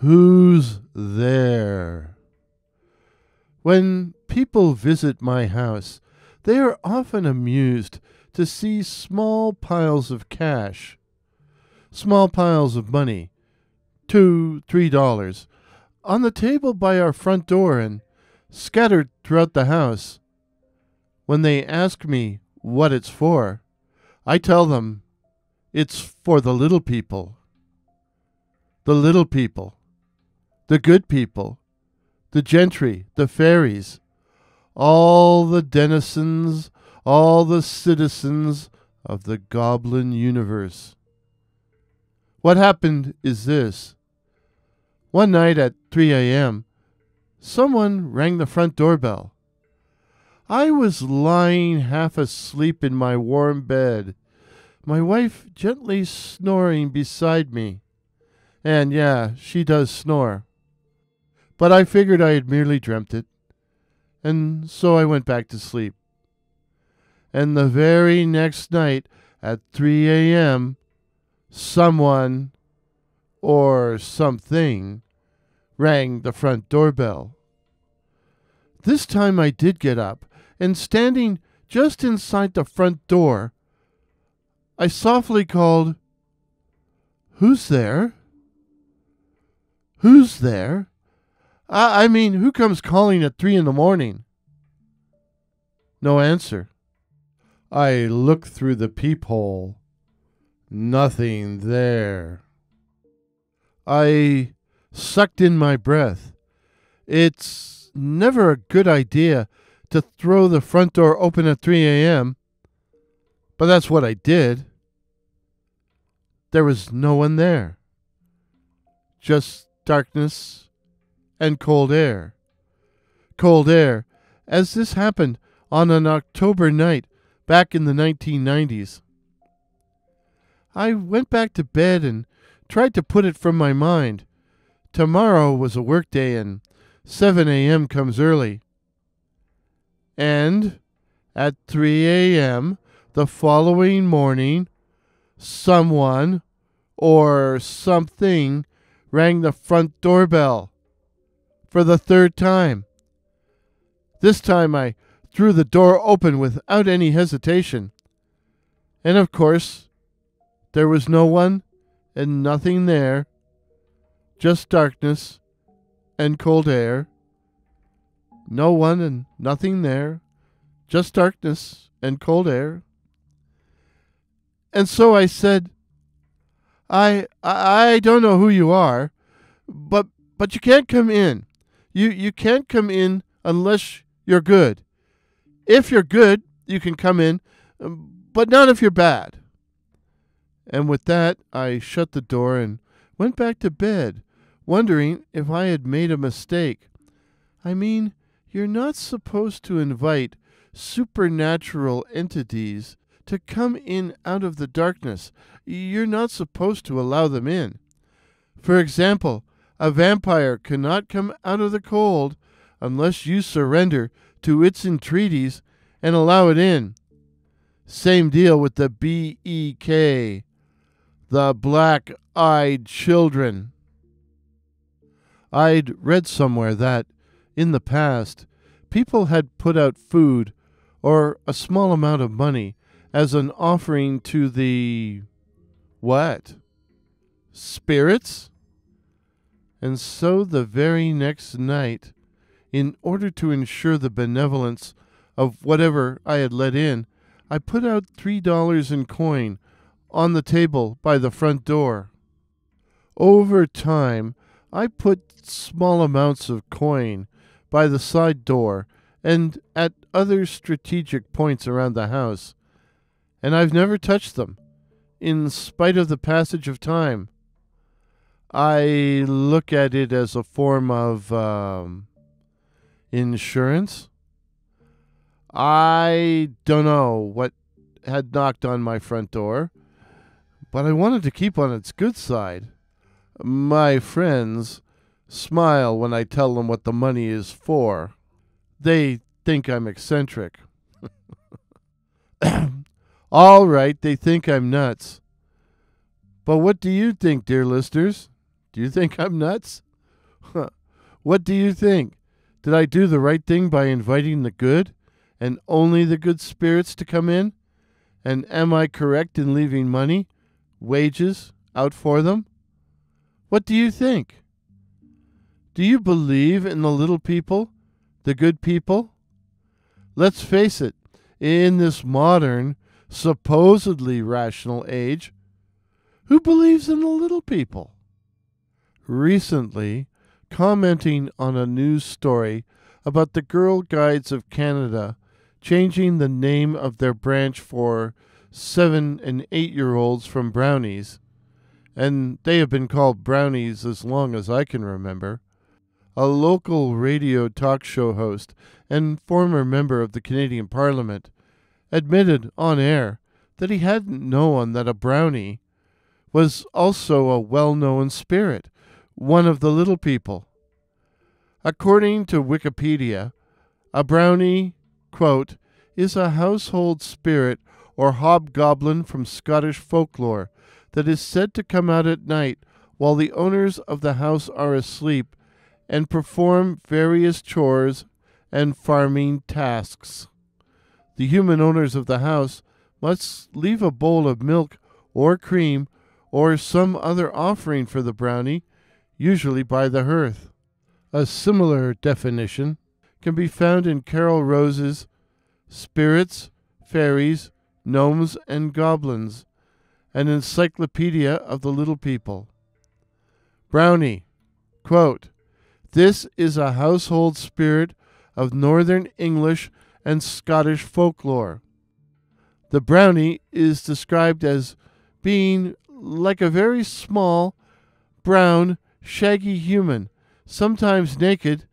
Who's there? When people visit my house, they are often amused to see small piles of cash, small piles of money, $2, $3, on the table by our front door and scattered throughout the house. When they ask me what it's for, I tell them it's for the little people. The little people. The good people, the Gentry, the Fairies, all the denizens, all the citizens of the Goblin universe. What happened is this. One night at 3 a.m., someone rang the front doorbell. I was lying half asleep in my warm bed, my wife gently snoring beside me. And yeah, she does snore. But I figured I had merely dreamt it, and so I went back to sleep. And the very next night at 3 a.m., someone or something rang the front doorbell. This time I did get up, and standing just inside the front door, I softly called, "Who's there? Who's there? I mean, who comes calling at 3 in the morning?" No answer. I looked through the peephole. Nothing there. I sucked in my breath. It's never a good idea to throw the front door open at 3 a.m., but that's what I did. There was no one there. Just darkness and cold air. Cold air, as this happened on an October night back in the 1990s. I went back to bed and tried to put it from my mind. Tomorrow was a work day and 7 a.m. comes early. And at 3 a.m. the following morning, someone or something rang the front doorbell. For the third time. This time I threw the door open without any hesitation. And of course, there was no one and nothing there. Just darkness and cold air. No one and nothing there. Just darkness and cold air. And so I said, I don't know who you are, but you can't come in. You can't come in unless you're good. If you're good, you can come in, but not if you're bad. And with that, I shut the door and went back to bed, wondering if I had made a mistake. I mean, you're not supposed to invite supernatural entities to come in out of the darkness. You're not supposed to allow them in. For example, a vampire cannot come out of the cold unless you surrender to its entreaties and allow it in. Same deal with the BEK, the black-eyed children. I'd read somewhere that, in the past, people had put out food or a small amount of money as an offering to the... what? Spirits? And so the very next night, in order to ensure the benevolence of whatever I had let in, I put out $3 in coin on the table by the front door. Over time, I put small amounts of coin by the side door and at other strategic points around the house, and I've never touched them, in spite of the passage of time. I look at it as a form of insurance. I don't know what had knocked on my front door, but I wanted to keep on its good side. My friends smile when I tell them what the money is for. They think I'm eccentric. All right, they think I'm nuts. But what do you think, dear listeners? Do you think I'm nuts? What do you think? Did I do the right thing by inviting the good and only the good spirits to come in? And am I correct in leaving money, wages, out for them? What do you think? Do you believe in the little people, the good people? Let's face it, in this modern, supposedly rational age, who believes in the little people? Recently, commenting on a news story about the Girl Guides of Canada changing the name of their branch for 7- and 8-year-olds from Brownies, and they have been called Brownies as long as I can remember, a local radio talk show host and former member of the Canadian Parliament admitted on air that he hadn't known that a brownie was also a well-known spirit, one of the little people. According to Wikipedia, a brownie, quote, is a household spirit or hobgoblin from Scottish folklore that is said to come out at night while the owners of the house are asleep and perform various chores and farming tasks. The human owners of the house must leave a bowl of milk or cream or some other offering for the brownie, usually by the hearth. A similar definition can be found in Carol Rose's Spirits, Fairies, Gnomes, and Goblins, an encyclopedia of the little people. Brownie, quote, this is a household spirit of Northern English and Scottish folklore. The brownie is described as being like a very small, brown, shaggy human, sometimes naked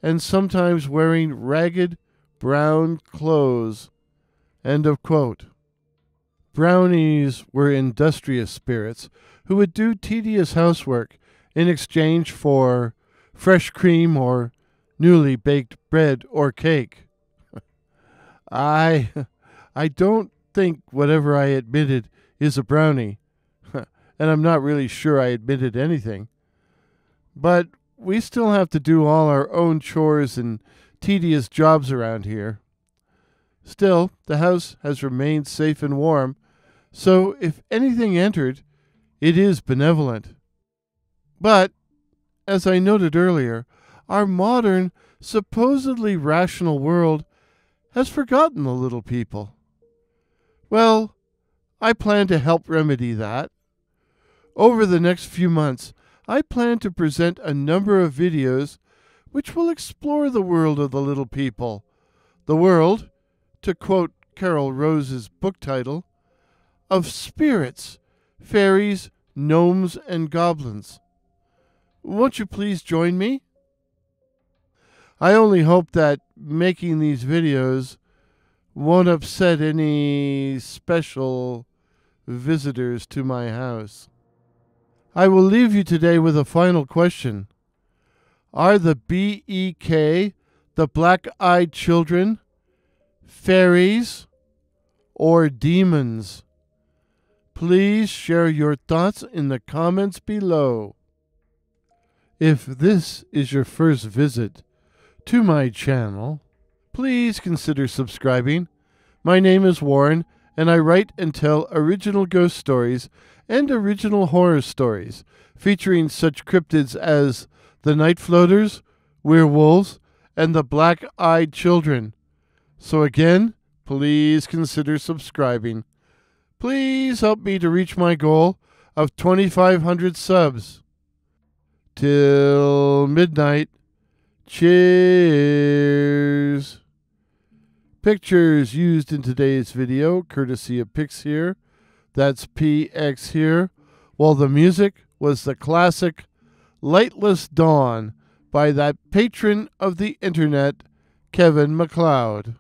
and sometimes wearing ragged brown clothes. End of quote. Brownies were industrious spirits who would do tedious housework in exchange for fresh cream or newly baked bread or cake. I don't think whatever I admitted is a brownie, and I'm not really sure I admitted anything. But we still have to do all our own chores and tedious jobs around here. Still, the house has remained safe and warm, so if anything entered, it is benevolent. But, as I noted earlier, our modern, supposedly rational world has forgotten the little people. Well, I plan to help remedy that. Over the next few months, I plan to present a number of videos which will explore the world of the little people. The world, to quote Carol Rose's book title, of spirits, fairies, gnomes, and goblins. Won't you please join me? I only hope that making these videos won't upset any special visitors to my house. I will leave you today with a final question. Are the BEK, the black-eyed children, fairies, or demons? Please share your thoughts in the comments below. If this is your first visit to my channel, please consider subscribing. My name is Warren, and I write and tell original ghost stories and original horror stories, featuring such cryptids as the Night Floaters, werewolves, and the black-eyed children. So again, please consider subscribing. Please help me to reach my goal of 2,500 subs. Till midnight. Cheers. Pictures used in today's video, courtesy of Pix here. That's PX here. While the music was the classic Lightless Dawn by that patron of the internet, Kevin MacLeod.